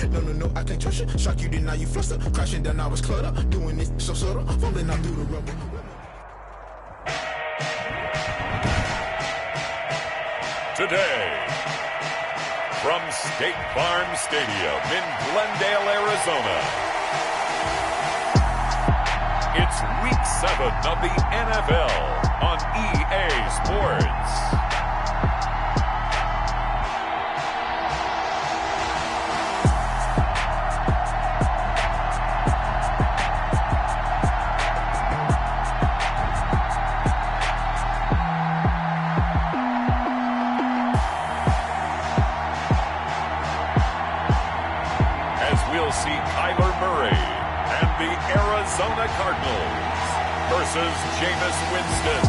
cautious. No, I can't trust you. Shock you, then now you fluster. Crashing down, I was cluttered. Doing this so subtle. Fumbling out through the rubber. Today, from State Farm Stadium in Glendale, Arizona, it's Week 7 of the NFL on EA Sports. Arizona Cardinals versus Jameis Winston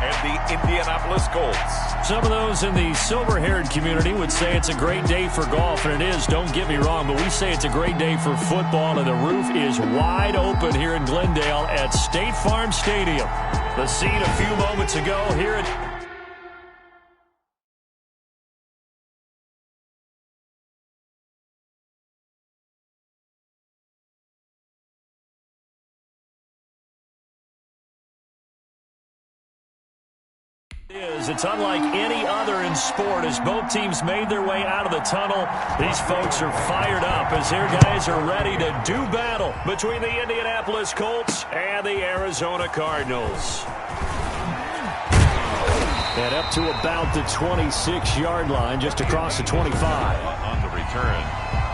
and the Indianapolis Colts. Some of those in the silver-haired community would say it's a great day for golf, and it is, don't get me wrong, but we say it's a great day for football, and the roof is wide open here in Glendale at State Farm Stadium. The scene a few moments ago here at It's unlike any other in sport. As both teams made their way out of the tunnel, these folks are fired up as their guys are ready to do battle between the Indianapolis Colts and the Arizona Cardinals. And up to about the 26-yard line, just across the 25. On the return,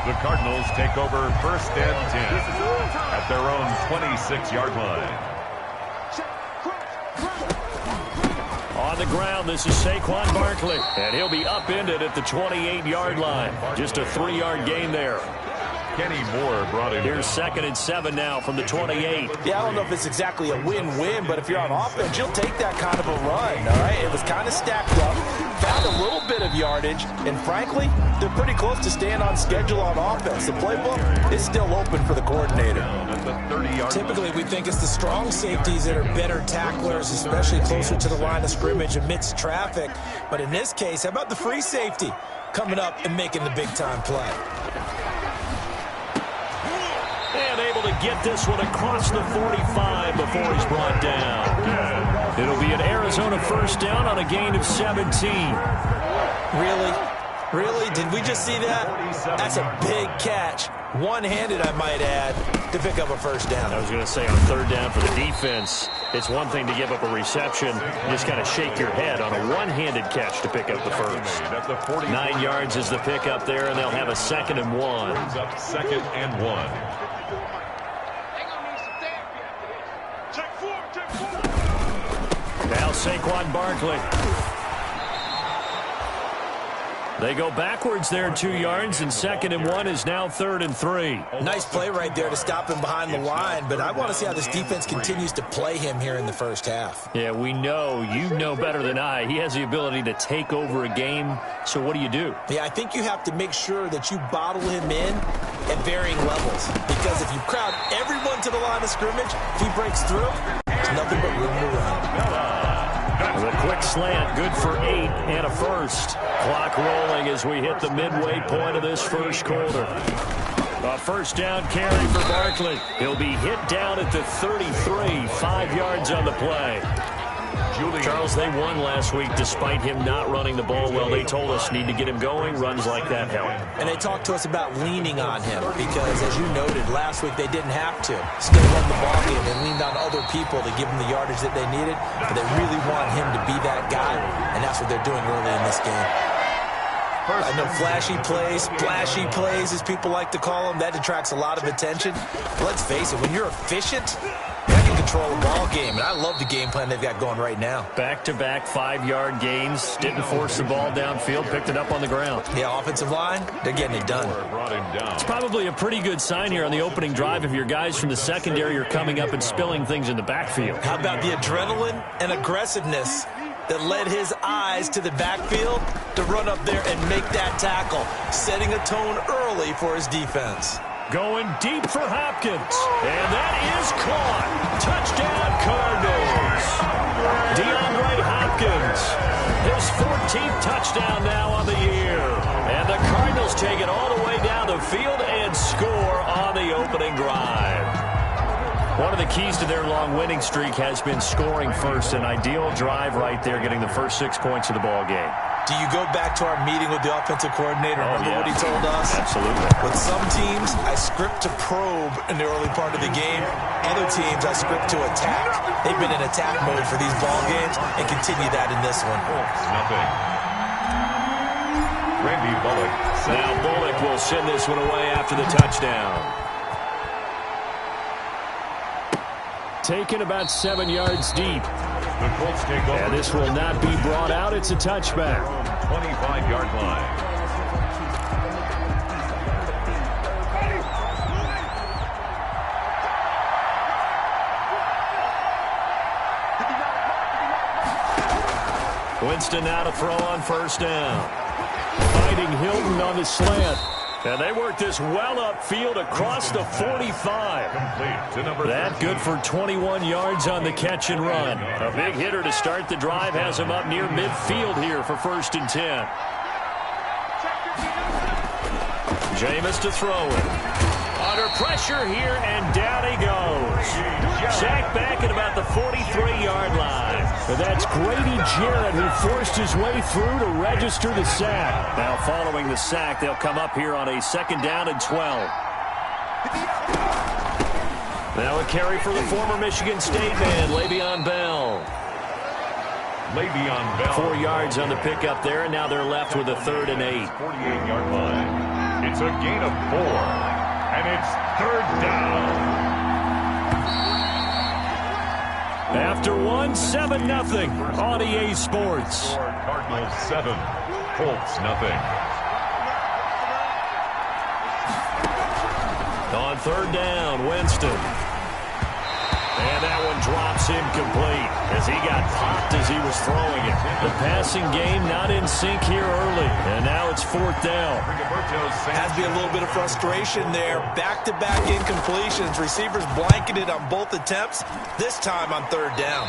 the Cardinals take over 1st and 10 at their own 26-yard line. On the ground, this is Saquon Barkley, and he'll be upended at the 28-yard line. Just a 3-yard gain there. Kenny Moore brought in. Here's 2nd and 7 now from the 28. Yeah, I don't know if it's exactly a win-win, but if you're on offense, you'll take that kind of a run, all right? It was kind of stacked up, found a little bit of yardage, and frankly, they're pretty close to staying on schedule on offense. The playbook is still open for the coordinator. Typically, we think it's the strong safeties that are better tacklers, especially closer to the line of scrimmage amidst traffic. But in this case, how about the free safety coming up and making the big-time play? And able to get this one across the 45 before he's brought down. It'll be an Arizona 1st down on a gain of 17. Really? Did we just see that? That's a big catch. One-handed, I might add, to pick up a 1st down. I was going to say on 3rd down for the defense, it's one thing to give up a reception. You just kind of shake your head on a one-handed catch to pick up the 1st. 9 yards is the pickup there, and they'll have a 2nd and 1. 2nd and 1. Now Saquon Barkley. They go backwards there 2 yards, and 2nd and 1 is now 3rd and 3. Nice play right there to stop him behind the line, but I want to see how this defense continues to play him here in the 1st half. Yeah, we know. You know better than I. He has the ability to take over a game, so what do you do? Yeah, I think you have to make sure that you bottle him in at varying levels, because if you crowd everyone to the line of scrimmage, if he breaks through, there's nothing but room to run. The quick slant, good for 8 and a 1st. Clock rolling as we hit the midway point of this 1st quarter. A 1st down carry for Barkley. He'll be hit down at the 33, 5 yards on the play. Charles, they won last week despite him not running the ball well. They told us need to get him going. Runs like that help. And they talked to us about leaning on him because, as you noted, last week they didn't have to. Still won the ball game and leaned on other people to give them the yardage that they needed. But they really want him to be that guy, and that's what they're doing early in this game. I know flashy plays, as people like to call them, that detracts a lot of attention. But let's face it, when you're efficient, you can control the ball game, and I love the game plan they've got going right now. Back-to-back 5-yard gains, didn't force the ball downfield, picked it up on the ground. Yeah, offensive line, they're getting it done. It's probably a pretty good sign here on the opening drive if your guys from the secondary are coming up and spilling things in the backfield. How about the adrenaline and aggressiveness that led his eyes to the backfield to run up there and make that tackle, setting a tone early for his defense. Going deep for Hopkins, and that is caught. Touchdown, Cardinals. DeAndre Hopkins, his 14th touchdown now on the year. And the Cardinals take it all the way down the field opening drive. One of the keys to their long winning streak has been scoring first. An ideal drive right there, getting the first 6 points of the ball game. Do you go back to our meeting with the offensive coordinator? Remember what he told us? Absolutely. With some teams, I script to probe in the early part of the game. Other teams, I script to attack. They've been in attack mode for these ball games and continue that in this one. Nothing. Randy Bullock. Now Bullock will send this one away after the touchdown. Taken about 7 yards deep. The Colts take over. And this will not be brought out. It's a touchback. 25-yard line. Winston now to throw on first down. Fighting Hilton on the slant. And they work this well upfield across the 45. Complete to number That good for 21 yards on the catch and run. A big hitter to start the drive has him up near midfield here for 1st and 10. Jameis to throw it. Under pressure here, and down he goes. Sacked back at about the 43-yard line. But that's Grady Jarrett who forced his way through to register the sack. Now following the sack, they'll come up here on a 2nd down and 12. Now a carry for the former Michigan State man, Le'Veon Bell. Le'Veon Bell. 4 yards on the pickup there, and now they're left with a 3rd and 8. 48-yard line. It's a gain of 4. And it's 3rd down. After 7-0 on EA Sports. Cardinals 7, Colts nothing. On 3rd down, Winston. And that one drops incomplete as he got popped as he was throwing it. The passing game not in sync here early. And now it's 4th down. Has to be a little bit of frustration there. Back-to-back incompletions. Receivers blanketed on both attempts. This time on 3rd down.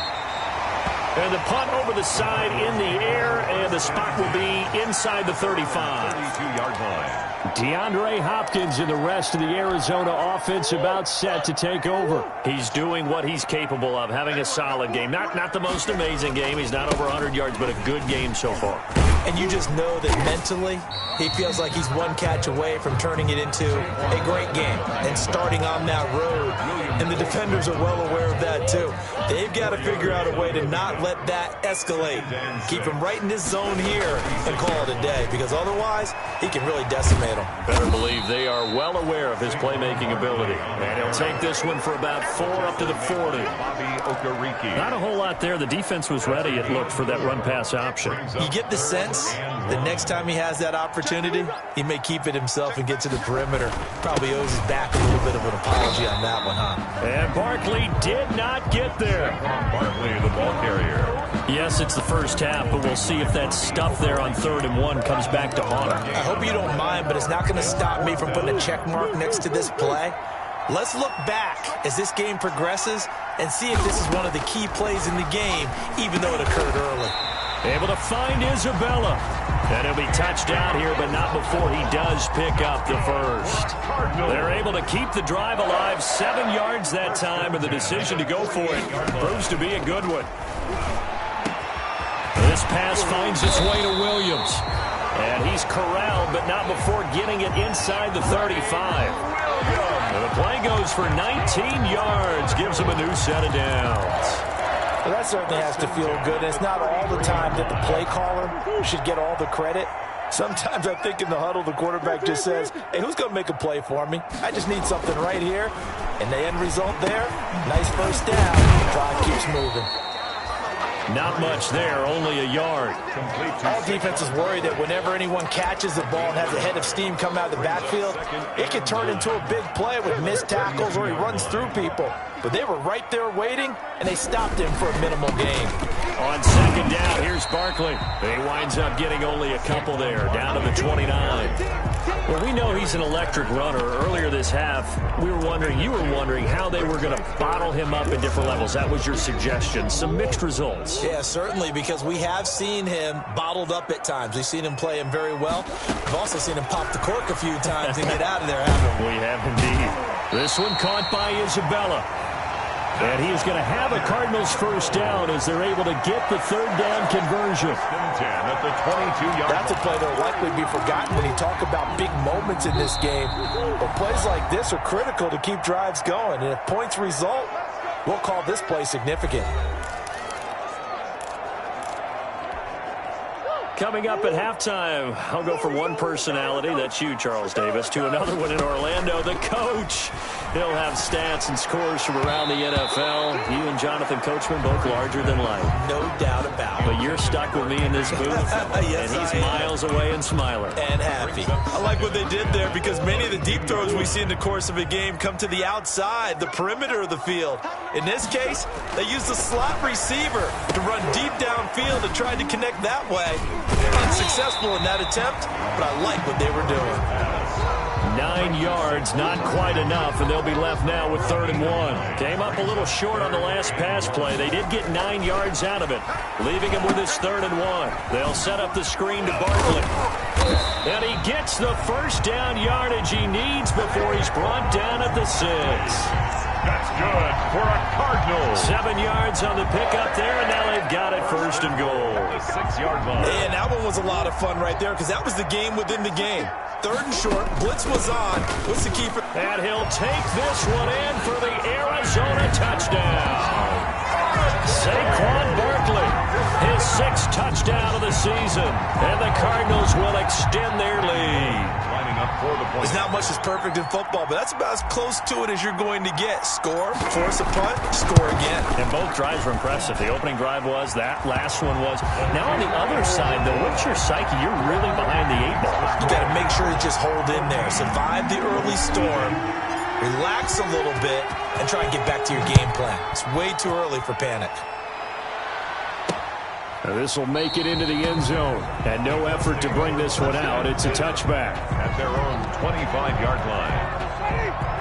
And the punt over the side in the air, and the spot will be inside the 35. 32-yard line. DeAndre Hopkins and the rest of the Arizona offense about set to take over. He's doing what he's capable of, having a solid game. Not the most amazing game. He's not over 100 yards, but a good game so far. And you just know that mentally, he feels like he's one catch away from turning it into a great game and starting on that road. And the defenders are well aware of that, too. They've got to figure out a way to not let that escalate. Keep him right in this zone here and call it a day, because otherwise, he can really decimate them. Better believe they are well aware of his playmaking ability. And he'll take this one for about 4 up to the 40. Not a whole lot there. The defense was ready, it looked, for that run-pass option. You get the sense that next time he has that opportunity, he may keep it himself and get to the perimeter. Probably owes his back a little bit of an apology on that one, huh? And Barkley did not get there. Barkley, the ball carrier. Yes, it's the first half, but we'll see if that stuff there on 3rd and 1 comes back to haunt him. I hope you don't mind, but it's not going to stop me from putting a check mark next to this play. Let's look back as this game progresses and see if this is one of the key plays in the game, even though it occurred early. Able to find Isabella. And he'll be touched down here, but not before he does pick up the first. They're able to keep the drive alive, 7 yards that time, and the decision to go for it proves to be a good one. This pass finds its way to Williams. And he's corralled, but not before getting it inside the 35. And the play goes for 19 yards, gives him a new set of downs. Well, that certainly has to feel good. It's not all the time that the play caller should get all the credit. Sometimes I think in the huddle, the quarterback just says, hey, who's going to make a play for me? I just need something right here. And the end result there, nice first down. The drive keeps moving. Not much there, only a yard. All defenses worry that whenever anyone catches the ball and has a head of steam come out of the backfield, it can turn into a big play with missed tackles or he runs through people. But they were right there waiting, and they stopped him for a minimal gain. On 2nd down, here's Barkley. He winds up getting only a couple there, down to the 29. Well, we know he's an electric runner. Earlier this half, you were wondering how they were going to bottle him up at different levels. That was your suggestion. Some mixed results. Yeah, certainly, because we have seen him bottled up at times. We've seen him play him very well. We've also seen him pop the cork a few times and get out of there, haven't we? We have indeed. This one caught by Isabella. And he is going to have a Cardinals first down as they're able to get the third down conversion. At the 22-yard That's a play that will likely be forgotten when you talk about big moments in this game. But plays like this are critical to keep drives going. And if points result, we'll call this play significant. Coming up at halftime, I'll go from one personality, that's you, Charles Davis, to another one in Orlando, the coach. He'll have stats and scores from around the NFL. You and Jonathan Coachman, both larger than life. No doubt about it. But you're stuck with me in this booth, Yes, and he's miles away and smiling. And happy. I like what they did there because many of the deep throws we see in the course of a game come to the outside, the perimeter of the field. In this case, they used the slot receiver to run deep downfield and tried to connect that way. Unsuccessful in that attempt, but I like what they were doing. 9 yards, not quite enough, and they'll be left now with 3rd and 1. Came up a little short on the last pass play. They did get 9 yards out of it, leaving him with his 3rd and 1. They'll set up the screen to Barkley. And he gets the first down yardage he needs before he's brought down at the 6. That's good for a Cardinal. 7 yards on the pickup there, and now they've got it 1st and goal. The 6-yard line. And that one was a lot of fun right there because that was the game within the game. 3rd and short, blitz was on. What's the keeper? And he'll take this one in for the Arizona touchdown. Saquon Barkley, his 6th touchdown of the season, and the Cardinals will extend their lead. Lining up for the point. There's not much that's perfect in football, but that's about as close to it as you're going to get. Score, force a punt, score again. And both drives were impressive. The opening drive was, that last one was. Now on the other side, though, what's your psyche? You're really behind the 8 ball. You got to make sure to just hold in there. Survive the early storm, relax a little bit, and try and get back to your game plan. It's way too early for panic. This will make it into the end zone. And no effort to bring this one out. It's a touchback. At their own 25-yard line.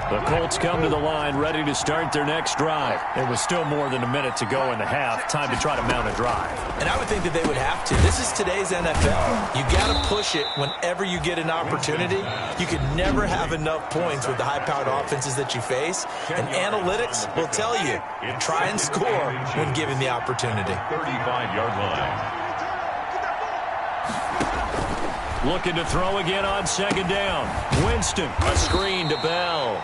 The Colts come to the line ready to start their next drive. There was still more than a minute to go in the half. Time to try to mount a drive. And I would think that they would have to. This is today's NFL. You got to push it whenever you get an opportunity. You can never have enough points with the high-powered offenses that you face. And analytics will tell you, try and score when given the opportunity. 35-yard line. Looking to throw again on 2nd down. Winston, a screen to Bell.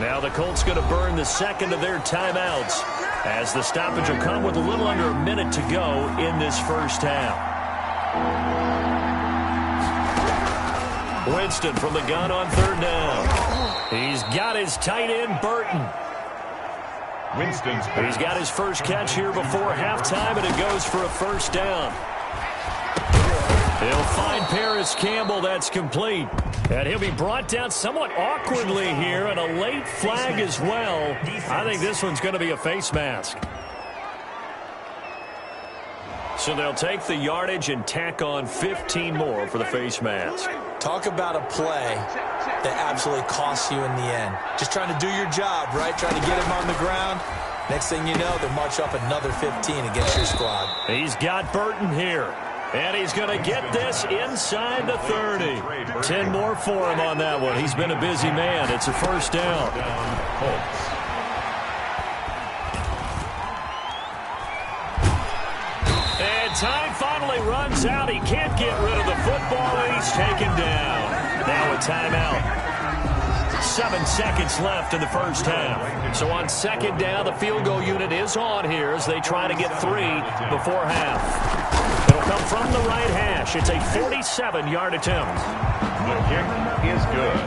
Now the Colts going to burn the 2nd of their timeouts as the stoppage will come with a little under a minute to go in this first half. Winston from the gun on 3rd down. He's got his tight end, Burton. He's got his first catch here before halftime, and it goes for a first down. He'll find Paris Campbell. That's complete. And he'll be brought down somewhat awkwardly here, and a late flag as well. I think this one's going to be a face mask. So they'll take the yardage and tack on 15 more for the face mask. Talk about a play that absolutely costs you in the end. Just trying to do your job, right? Trying to get him on the ground. Next thing you know, they'll march up another 15 against your squad. He's got Burton here. And he's going to get this inside the 30. 10 more for him on that one. He's been a busy man. It's a first down. And time finally runs out. He can't get rid of the football, and he's taken down. Now a timeout. 7 seconds left in the first half. So on 2nd down, the field goal unit is on here as they try to get 3 before half. It'll come from the right hash. It's a 47-yard attempt. The kick is good.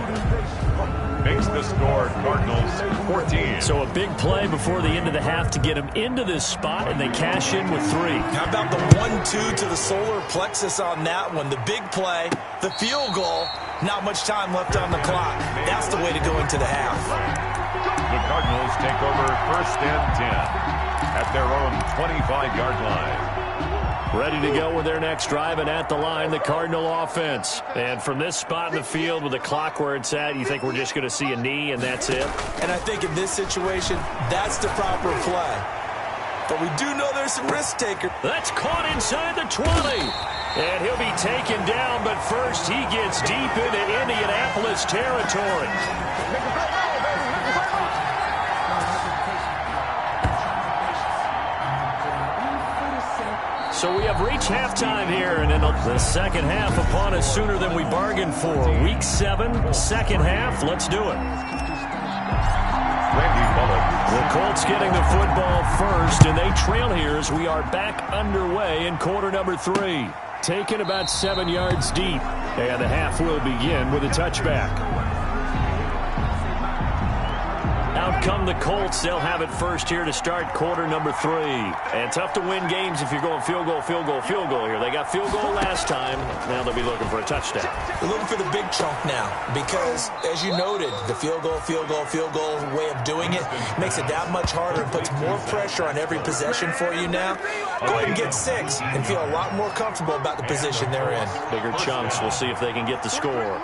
Makes the score Cardinals 14. So a big play before the end of the half to get him into this spot, and they cash in with 3. How about the 1-2 to the solar plexus on that one? The big play, the field goal, not much time left on the clock. That's the way to go into the half. The Cardinals take over 1st and 10 at their own 25-yard line. Ready to go with their next drive, and at the line, the Cardinal offense. And from this spot in the field with the clock where it's at, you think we're just going to see a knee and that's it? And I think in this situation, that's the proper play. But we do know there's some risk takers. That's caught inside the 20. And he'll be taken down, but first he gets deep into Indianapolis territory. So we have reached halftime here, and in the second half upon us sooner than we bargained for. Week 7, second half. Let's do it. The Colts getting the football first, and they trail here as we are back underway in quarter number 3. Taken about 7 yards deep, and the half will begin with a touchback. Out come the Colts. They'll have it first here to start quarter number 3. And tough to win games if you're going field goal, field goal, field goal here. They got field goal last time. Now they'll be looking for a touchdown. They're looking for the big chunk now because, as you noted, the field goal way of doing it makes it that much harder and puts more pressure on every possession for you now. Go ahead and get 6 and feel a lot more comfortable about the position they're in. Bigger chunks. We'll see if they can get the score.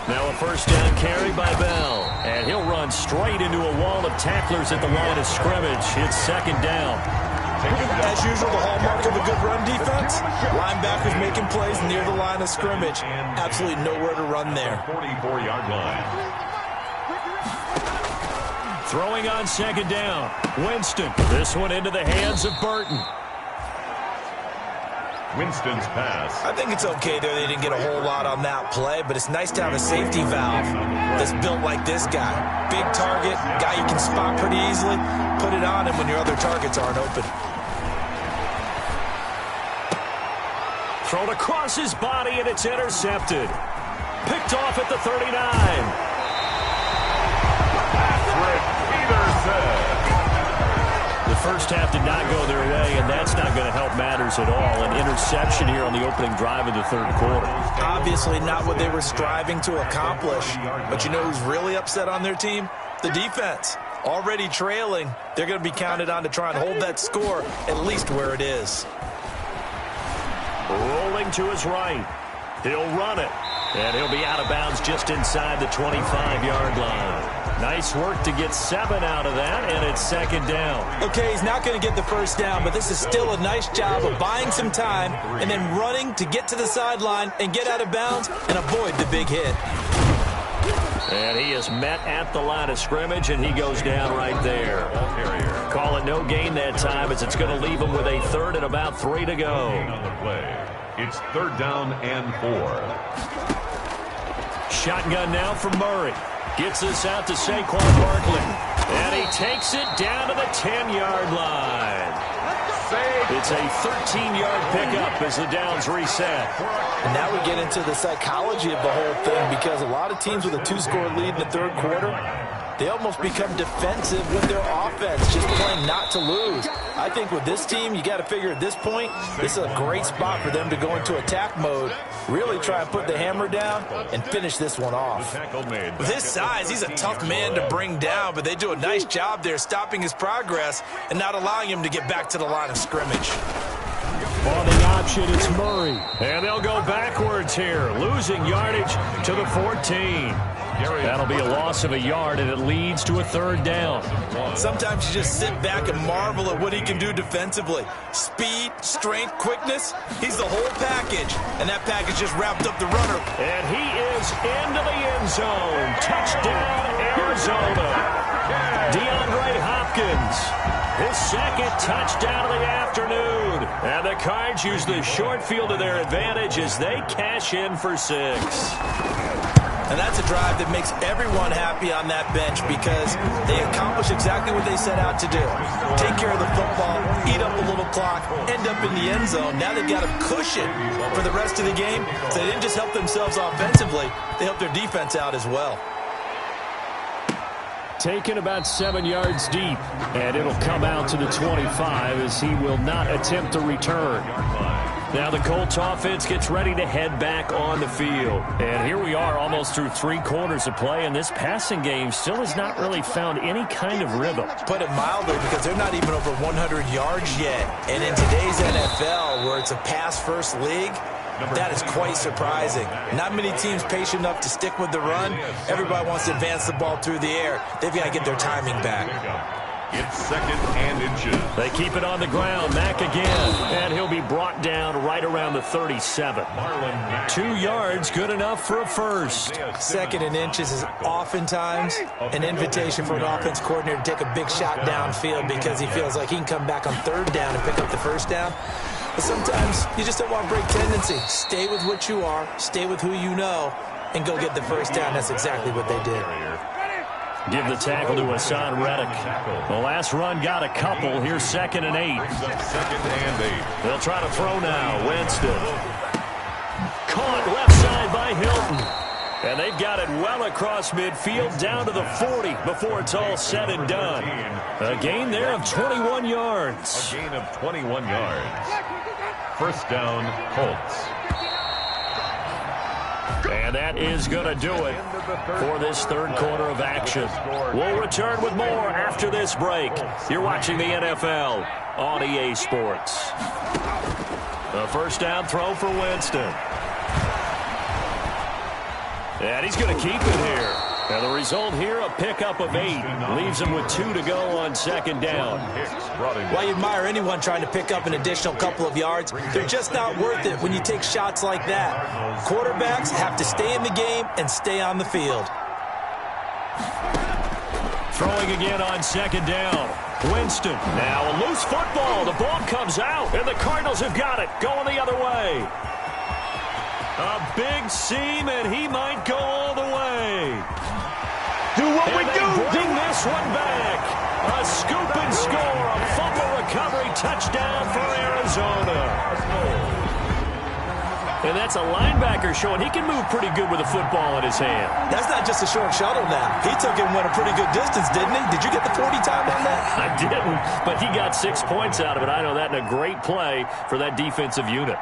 Now a first down carry by Bell. And he'll run straight into a wall of tacklers at the line of scrimmage. It's second down. As usual, the hallmark of a good run defense, linebackers making plays near the line of scrimmage. Absolutely nowhere to run there. 44-yard line. Throwing on second down. Winston. This one into the hands of Burton. Winston's pass. I think it's okay there. They didn't get a whole lot on that play, but it's nice to have a safety valve that's built like this guy. Big target, guy you can spot pretty easily. Put it on him when your other targets aren't open. Thrown across his body, and it's intercepted. Picked off at the 39. Patrick Peterson. The first half did not go their way, and that's not going to help matters at all. An interception here on the opening drive of the third quarter. Obviously not what they were striving to accomplish. But you know who's really upset on their team? The defense. Already trailing, they're going to be counted on to try and hold that score at least where it is. Rolling to his right. He'll run it. And he'll be out of bounds just inside the 25-yard line. Nice work to get 7 out of that, and it's second down. Okay, he's not going to get the first down, but this is still a nice job of buying some time and then running to get to the sideline and get out of bounds and avoid the big hit. And he is met at the line of scrimmage, and he goes down right there. Call it no gain that time, as it's going to leave him with a third and about 3 to go. It's third down and 4. Shotgun now for Murray. Gets this out to Saquon Barkley. And he takes it down to the 10-yard line. It's a 13-yard pickup as the downs reset. And now we get into the psychology of the whole thing, because a lot of teams with a 2-score lead in the third quarter, they almost become defensive with their offense, just playing not to lose. I think with this team, you got to figure at this point, this is a great spot for them to go into attack mode, really try and put the hammer down and finish this one off. With his size, he's a tough man to bring down, but they do a nice job there stopping his progress and not allowing him to get back to the line of scrimmage. On the option, it's Murray. And they'll go backwards here, losing yardage to the 14. That'll be a loss of a yard, and it leads to a third down. Sometimes you just sit back and marvel at what he can do defensively. Speed, strength, quickness, he's the whole package. And that package just wrapped up the runner. And he is into the end zone. Touchdown, Arizona. DeAndre Hopkins, his second touchdown of the afternoon. And the Cards use the short field to their advantage as they cash in for 6. And that's a drive that makes everyone happy on that bench, because they accomplish exactly what they set out to do. Take care of the football, eat up a little clock, end up in the end zone. Now they've got a cushion for the rest of the game. So they didn't just help themselves offensively, they helped their defense out as well. Taken about 7 yards deep, and it'll come out to the 25 as he will not attempt to return. Now the Colts offense gets ready to head back on the field. And here we are almost through 3 quarters of play, and this passing game still has not really found any kind of rhythm. Put it mildly, because they're not even over 100 yards yet. And in today's NFL, where it's a pass-first league, that is quite surprising. Not many teams patient enough to stick with the run. Everybody wants to advance the ball through the air. They've got to get their timing back. It's 2nd and inches. They keep it on the ground. Mack again. And he'll be brought down right around the 37. 2 yards, good enough for a first. 2nd and inches is oftentimes an invitation for an offense coordinator to take a big shot downfield because he feels like he can come back on 3rd down and pick up the first down. But sometimes you just don't want to break tendency. Stay with what you are, stay with who you know, and go get the first down. That's exactly what they did. Give the tackle to Hassan Reddick. The last run got a couple. Here's 2nd and 8. 2nd and 8. They'll try to throw now. Winston. Caught left side by Hilton. And they've got it well across midfield down to the 40 before it's all said and done. A gain there of 21 yards. A gain of 21 yards. First down, Colts. And that is going to do it for this 3rd quarter of action. We'll return with more after this break. You're watching the NFL on EA Sports. The first down throw for Winston. And he's going to keep it here. And the result here, a pickup of 8. Leaves him with 2 to go on 2nd down. While you admire anyone trying to pick up an additional couple of yards, they're just not worth it when you take shots like that. Quarterbacks have to stay in the game and stay on the field. Throwing again on 2nd down. Winston. Now a loose football. The ball comes out, and the Cardinals have got it. Going the other way. A big seam, and he might go all the way. Do what we do. Bring this one back. A scoop and score. A fumble recovery touchdown for Arizona. And that's a linebacker showing he can move pretty good with a football in his hand. That's not just a short shuttle now. He took it and went a pretty good distance, didn't he? Did you get the 40 time on that? I didn't, but he got 6 points out of it. I know that in a great play for that defensive unit.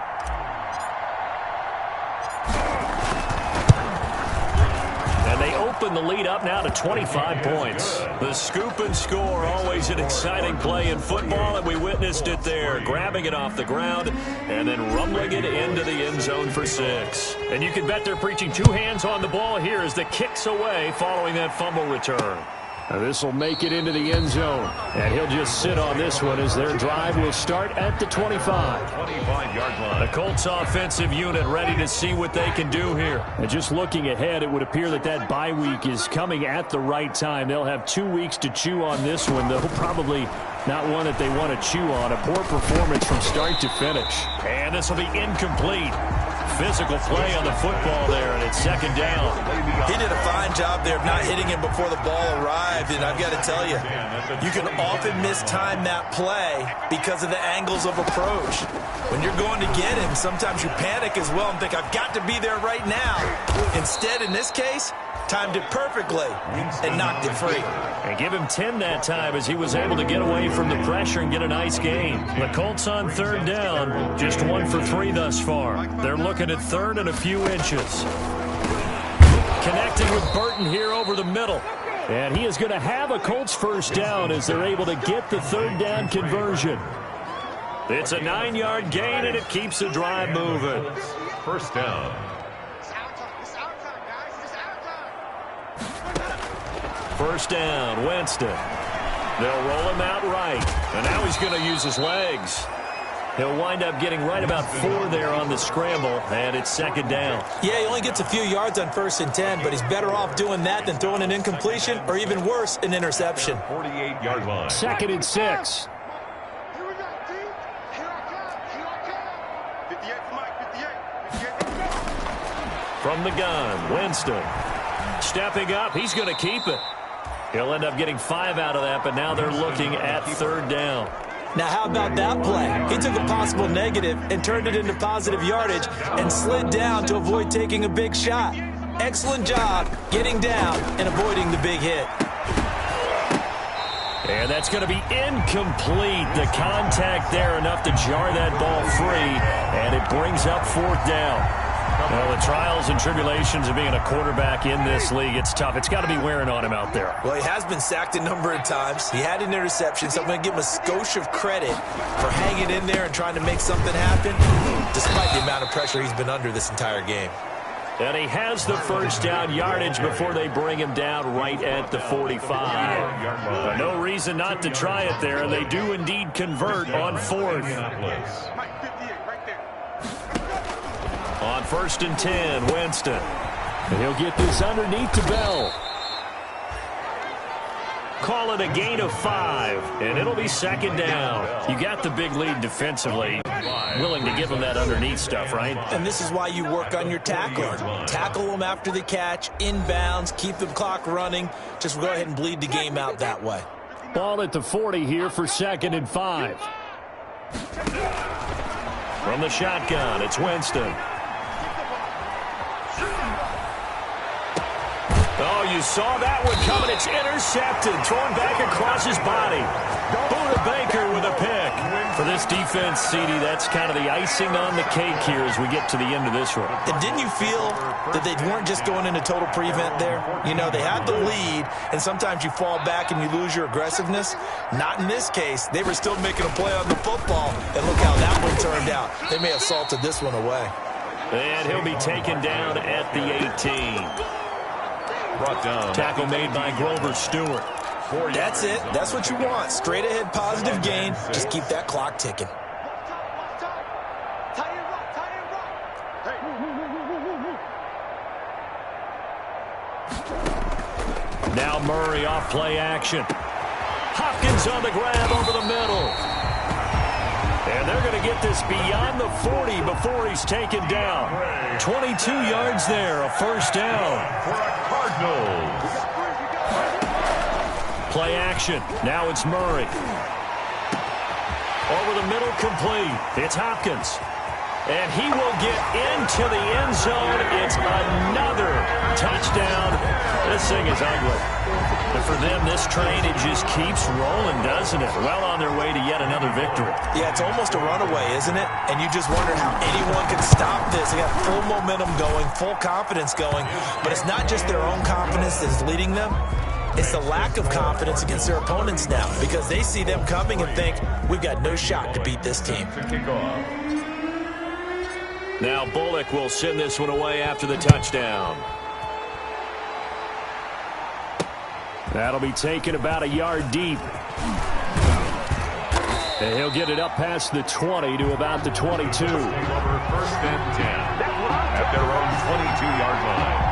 The lead up now to 25 points. The scoop and score, always an exciting play in football, and we witnessed it there, grabbing it off the ground and then rumbling it into the end zone for 6. And you can bet they're preaching 2 hands on the ball here as the kick's away following that fumble return. This will make it into the end zone, and he'll just sit on this one as their drive will start at the 25. 25-yard line. The Colts offensive unit ready to see what they can do here. And just looking ahead, it would appear that that bye week is coming at the right time. They'll have 2 weeks to chew on this one, though probably not one that they want to chew on. A poor performance from start to finish. And this will be incomplete. Physical play on the football there, and it's 2nd down. He did a fine job there of not hitting him before the ball arrived, and I've got to tell you, you can often mistime that play because of the angles of approach. When you're going to get him, sometimes you panic as well and think, I've got to be there right now. Instead, in this case, timed it perfectly and knocked it free. And give him 10 that time as he was able to get away from the pressure and get a nice gain. The Colts on 3rd down, just 1 for 3 thus far. They're looking at 3rd and a few inches. Connecting with Burton here over the middle. And he is going to have a Colts first down as they're able to get the 3rd down conversion. It's a 9-yard gain, and it keeps the drive moving. First down. First down, Winston. They'll roll him out right. And now he's going to use his legs. He'll wind up getting right about 4 there on the scramble, and it's 2nd down. Yeah, he only gets a few yards on 1st and 10, but he's better off doing that than throwing an incompletion or even worse, an interception. 48-yard line. 2nd and 6. From the gun, Winston. Stepping up, he's going to keep it. He'll end up getting 5 out of that, but now they're looking at 3rd down. Now, how about that play? He took a possible negative and turned it into positive yardage and slid down to avoid taking a big shot. Excellent job getting down and avoiding the big hit. And that's going to be incomplete. The contact there enough to jar that ball free, and it brings up 4th down. Well, the trials and tribulations of being a quarterback in this league, it's tough. It's got to be wearing on him out there. Well, he has been sacked a number of times. He had an interception, so I'm going to give him a skosh of credit for hanging in there and trying to make something happen, despite the amount of pressure he's been under this entire game. And he has the first down yardage before they bring him down right at the 45. No reason not to try it there, and they do indeed convert on fourth. On 1st and 10, Winston. And he'll get this underneath to Bell. Call it a gain of 5, and it'll be 2nd down. You got the big lead defensively. Willing to give them that underneath stuff, right? And this is why you work on your tackling. Tackle them after the catch, inbounds, keep the clock running. Just go ahead and bleed the game out that way. Ball at the 40 here for 2nd and 5. From the shotgun, it's Winston. Oh, you saw that one coming. It's intercepted. Thrown back across his body. Buda Baker with a pick. For this defense, CD, that's kind of the icing on the cake here as we get to the end of this one. And didn't you feel that they weren't just going into total prevent there? You know, they had the lead, and sometimes you fall back and you lose your aggressiveness. Not in this case. They were still making a play on the football, and look how that one turned out. They may have salted this one away. And he'll be taken down at the 18. Brought down. Tackle made by Grover Stewart. That's it. That's what you want. Straight ahead, positive gain. Just keep that clock ticking. Now Murray off play action. Hopkins on the grab over the middle. And they're going to get this beyond the 40 before he's taken down. 22 yards there, a first down. For a Cardinals. Play action. Now it's Murray. Over the middle, complete. It's Hopkins. And he will get into the end zone. It's another touchdown. This thing is ugly. But for them, this train, it just keeps rolling, doesn't it? Well on their way to yet another victory. Yeah, it's almost a runaway, isn't it? And you just wonder how anyone can stop this. They got full momentum going, full confidence going. But it's not just their own confidence that is leading them. It's the lack of confidence against their opponents now, because they see them coming and think, we've got no shot to beat this team. Now Bullock will send this one away after the touchdown. That'll be taken about a yard deep. And he'll get it up past the 20 to about the 22. Over 1st and 10 at their own 22-yard line.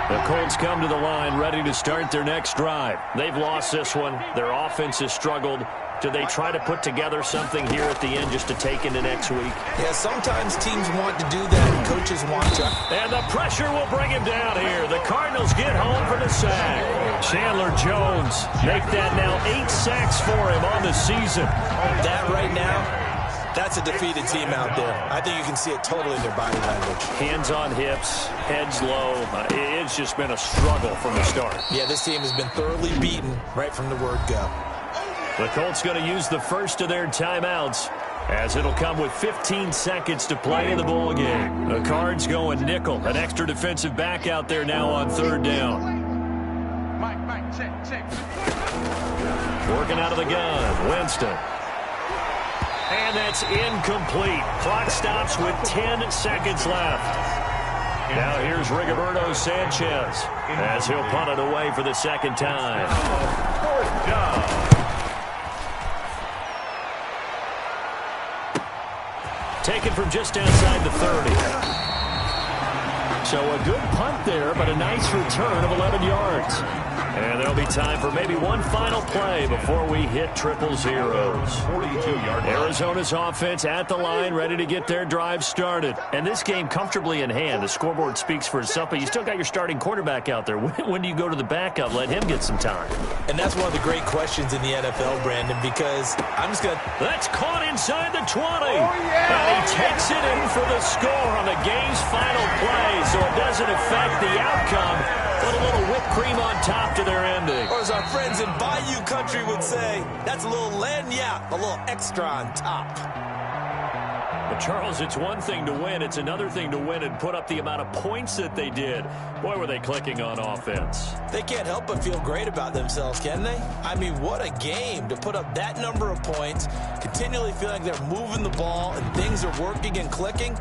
The Colts come to the line ready to start their next drive. They've lost this one. Their offense has struggled. Do they try to put together something here at the end just to take into next week? Yeah, sometimes teams want to do that and coaches want to. And the pressure will bring him down here. The Cardinals get home for the sack. Chandler Jones make that now 8 sacks for him on the season. That right now, that's a defeated team out there. I think you can see it totally in their body language. Hands on hips, heads low. It's just been a struggle from the start. Yeah, this team has been thoroughly beaten right from the word go. The Colts going to use the first of their timeouts, as it'll come with 15 seconds to play in the ball game. The Cards going nickel, an extra defensive back out there now on 3rd down. Working out of the gun, Winston. And that's incomplete. Clock stops with 10 seconds left. Now here's Rigoberto Sanchez, as he'll punt it away for the 2nd time. 4th down. Taken from just outside the 30. So a good punt there, but a nice return of 11 yards. And there'll be time for maybe one final play before we hit triple zeros. 42-yard line. Arizona's offense at the line, ready to get their drive started. And this game comfortably in hand. The scoreboard speaks for itself, but you still got your starting quarterback out there. When do you go to the backup? Let him get some time. And that's one of the great questions in the NFL, Brandon, because I'm just going to... That's caught inside the 20. And he takes it in for the score on the game's final play, so it doesn't affect the outcome. Put a little whipped cream on top to their ending. Or as our friends in Bayou Country would say, that's a little lagniappe, a little extra on top. But Charles, it's one thing to win. It's another thing to win and put up the amount of points that they did. Boy, were they clicking on offense. They can't help but feel great about themselves, can they? I mean, what a game to put up that number of points, continually feeling like they're moving the ball and things are working and clicking.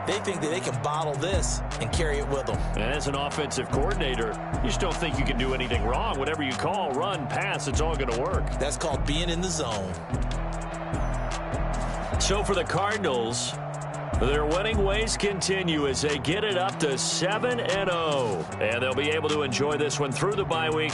They think that they can bottle this and carry it with them. And as an offensive coordinator, you just don't think you can do anything wrong. Whatever you call, run, pass, it's all going to work. That's called being in the zone. So for the Cardinals, their winning ways continue as they get it up to 7-0. And they'll be able to enjoy this one through the bye week